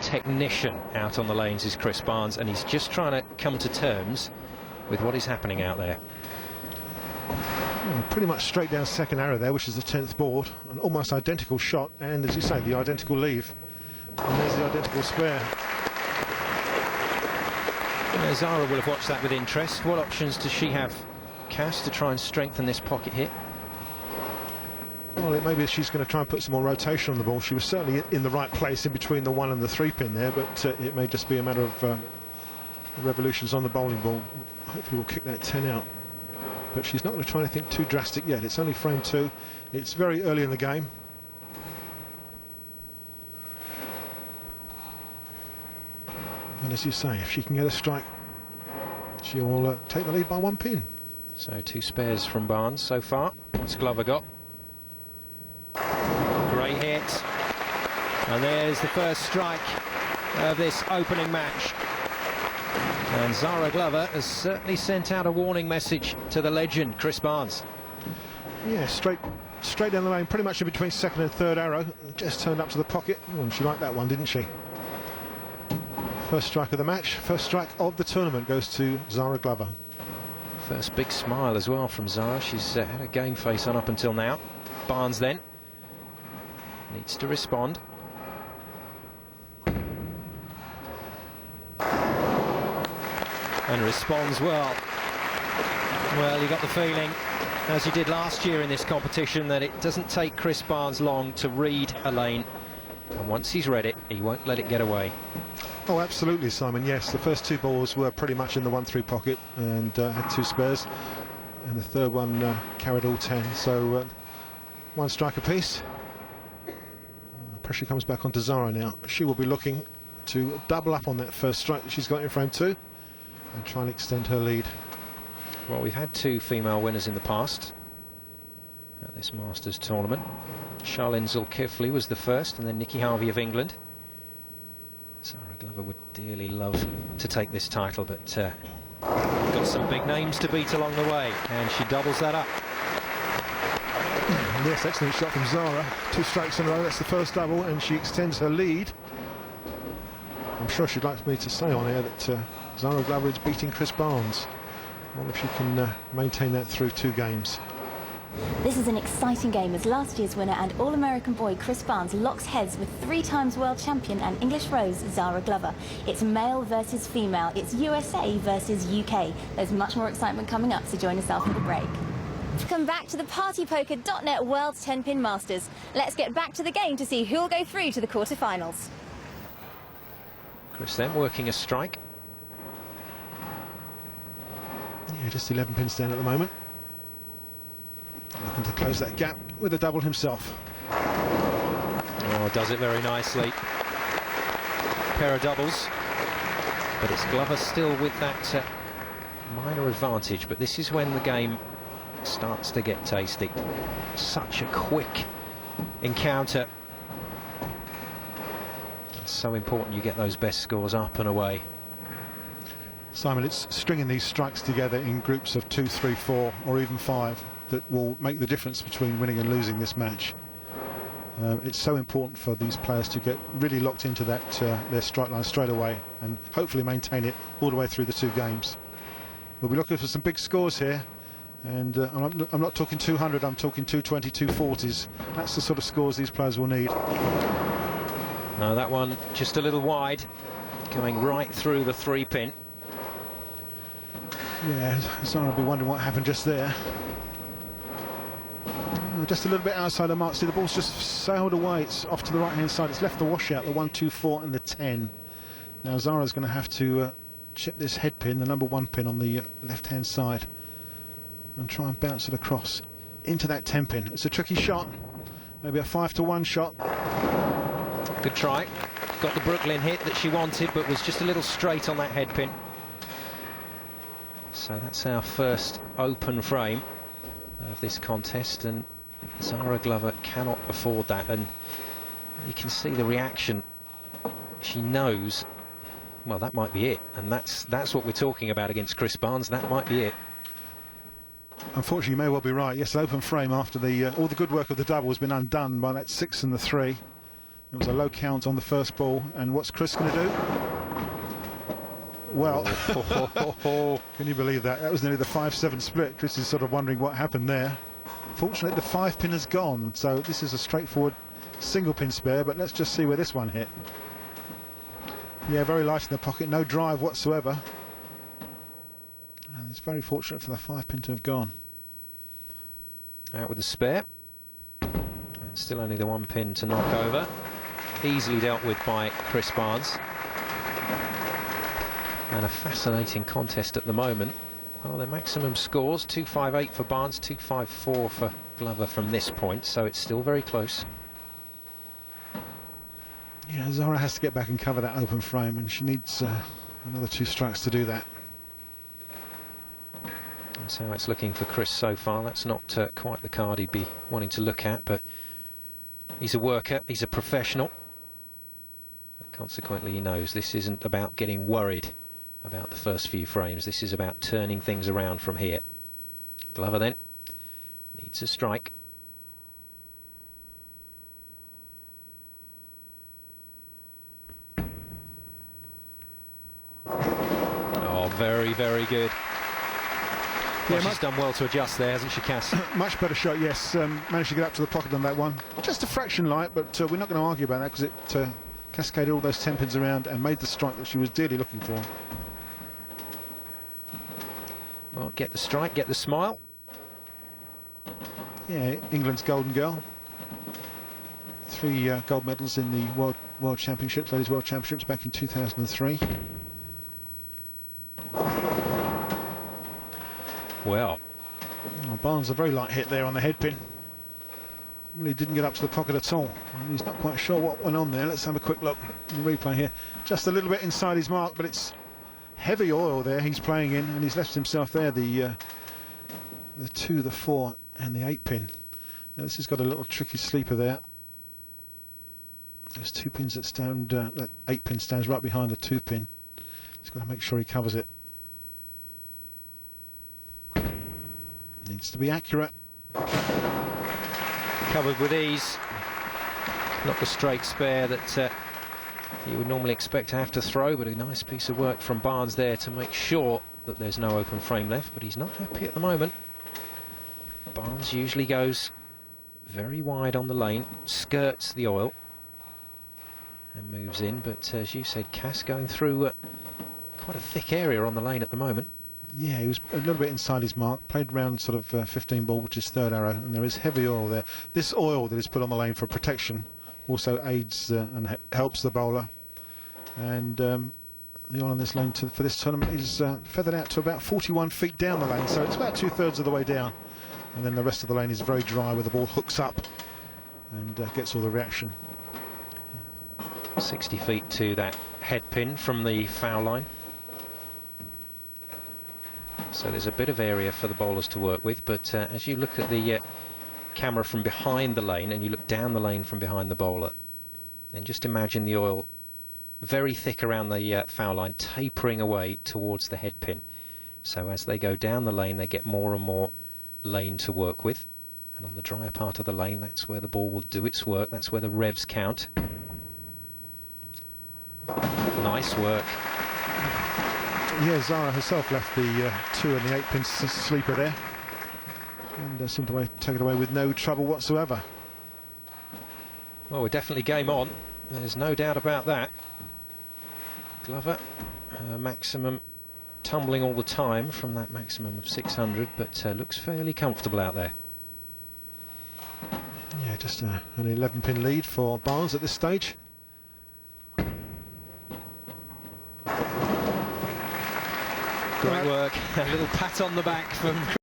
technician out on the lanes is Chris Barnes, and he's just trying to come to terms with what is happening out there. Well, pretty much straight down second arrow there, which is the 10th board. An almost identical shot, and as you say, the identical leave. And there's the identical spare. Zara will have watched that with interest. What options does she have, Cass, to try and strengthen this pocket hit? Well, it may be she's going to try and put some more rotation on the ball. She was certainly in the right place in between the 1 and the 3 pin there, but it may just be a matter of revolutions on the bowling ball. Hopefully we'll kick that 10 out. But she's not going to try anything too drastic yet. It's only frame 2. It's very early in the game. And as you say, if she can get a strike, she will take the lead by 1 pin. So 2 spares from Barnes so far. What's Glover got? Great hit. And there's the first strike of this opening match. And Zara Glover has certainly sent out a warning message to the legend, Chris Barnes. Yeah, straight down the lane, pretty much in between second and third arrow. Just turned up to the pocket. Oh, and she liked that one, didn't she? First strike of the match, first strike of the tournament goes to Zara Glover. First big smile as well from Zara. She's had a game face on up until now. Barnes then needs to respond. And responds well. Well, you got the feeling, as you did last year in this competition, that it doesn't take Chris Barnes long to read a lane. And once he's read it, he won't let it get away. Oh, absolutely, Simon. Yes, the first 2 balls were pretty much in the 1-3 pocket and had 2 spares. And the third one carried all 10. So 1 strike apiece. Pressure comes back onto Zara now. She will be looking to double up on that first strike that she's got in frame 2 and try and extend her lead. Well, we've had 2 female winners in the past at this Masters tournament. Charlene Zulkifli was the first, and then Nikki Harvey of England. Zara Glover would dearly love to take this title, but got some big names to beat along the way, and she doubles that up. Yes, excellent shot from Zara. 2 strikes in a row, that's the first double, and she extends her lead. I'm sure she'd like me to say on air that Zara Glover is beating Chris Barnes. I wonder if she can maintain that through 2 games. This is an exciting game as last year's winner and All-American boy Chris Barnes locks heads with 3 times world champion and English rose Zara Glover. It's male versus female, it's USA versus UK. There's much more excitement coming up, so join us after the break. Come back to the partypoker.net World 10-Pin Masters. Let's get back to the game to see who'll go through to the quarterfinals. Chris then working a strike. Yeah, just 11 pins down at the moment. Looking to close that gap with a double himself. Oh, does it very nicely. Pair of doubles. But it's Glover still with that minor advantage. But this is when the game starts to get tasty. Such a quick encounter. It's so important you get those best scores up and away. Simon, it's stringing these strikes together in groups of 2, 3, 4 or even 5 that will make the difference between winning and losing this match. It's so important for these players to get really locked into that their strike line straight away and hopefully maintain it all the way through the 2 games. We'll be looking for some big scores here, and I'm not talking 200, I'm talking 220, 240s. That's the sort of scores these players will need. No, that one just a little wide, going right through the 3 pin. Yeah, someone will be wondering what happened just there. Just a little bit outside the mark. See, the ball's just sailed away. It's off to the right-hand side. It's left the washout, the 1, 2, 4 and the 10. Now Zara's going to have to chip this head pin, the number 1 pin on the left-hand side, and try and bounce it across into that 10 pin. It's a tricky shot. Maybe a 5-to-1 shot. Good try. Got the Brooklyn hit that she wanted, but was just a little straight on that head pin. So that's our first open frame of this contest, and Zara Glover cannot afford that, and you can see the reaction. She knows, well, that might be it, and that's what we're talking about against Chris Barnes. That might be it. Unfortunately, you may well be right. Yes, an open frame after the all the good work of the double has been undone by that 6 and the 3. It was a low count on the first ball, and what's Chris going to do? Well, can you believe that? That was nearly the 5-7 split. Chris is sort of wondering what happened there. Fortunately, the 5-pin has gone, so this is a straightforward single pin spare, but let's just see where this one hit. Yeah, very light in the pocket, no drive whatsoever. And it's very fortunate for the 5-pin to have gone. Out with the spare. And still only the 1 pin to knock over. Easily dealt with by Chris Barnes. And a fascinating contest at the moment. Well, their maximum scores, 258 for Barnes, 254 for Glover from this point, so it's still very close. Yeah, Zara has to get back and cover that open frame, and she needs another 2 strikes to do that. That's how it's looking for Chris so far. That's not quite the card he'd be wanting to look at, but he's a worker, he's a professional. And consequently, he knows this isn't about getting worried about the first few frames. This is about turning things around from here. Glover then needs a strike. Oh, very, very good. Well, she's done well to adjust there, hasn't she, Cass? Much better shot, yes. Managed to get up to the pocket on that one. Just a fraction light, but we're not going to argue about that because it cascaded all those tenpins around and made the strike that she was dearly looking for. Well, get the strike, get the smile. Yeah, England's golden girl. 3 gold medals in the World Championships, Ladies World Championships back in 2003. Well, Barnes a very light hit there on the head pin. Really didn't get up to the pocket at all. And he's not quite sure what went on there. Let's have a quick look in the replay here. Just a little bit inside his mark, but it's heavy oil there he's playing in, and he's left himself there the 2, the 4 and the 8 pin. Now this has got a little tricky sleeper there. There's 2 pins that stand, that 8 pin stands right behind the 2 pin. He's got to make sure he covers it. Needs to be accurate. Covered with ease. Not the straight spare that you would normally expect to have to throw, but a nice piece of work from Barnes there to make sure that there's no open frame left, but he's not happy at the moment. Barnes usually goes very wide on the lane, skirts the oil and moves in, but as you said, Cass, going through quite a thick area on the lane at the moment. Yeah, he was a little bit inside his mark, played around sort of 15 ball, which is 3rd arrow, and there is heavy oil there. This oil that is put on the lane for protection also aids and helps the bowler. And the oil on this lane for this tournament is feathered out to about 41 feet down the lane, so it's about 2/3 of the way down. And then the rest of the lane is very dry, where the ball hooks up and gets all the reaction. 60 feet to that head pin from the foul line. So there's a bit of area for the bowlers to work with, but as you look at the camera from behind the lane and you look down the lane from behind the bowler, then just imagine the oil very thick around the foul line, tapering away towards the head pin. So as they go down the lane, they get more and more lane to work with, and on the drier part of the lane, that's where the ball will do its work. That's where the revs count. Nice work. Yeah, Zara herself left the 2 and the 8 pin sleeper there, and seemed to take it away with no trouble whatsoever. Well, we're definitely game on. There's no doubt about that. Glover, maximum tumbling all the time from that maximum of 600, but looks fairly comfortable out there. Yeah, just an 11 pin lead for Barnes at this stage. Great work. A little pat on the back from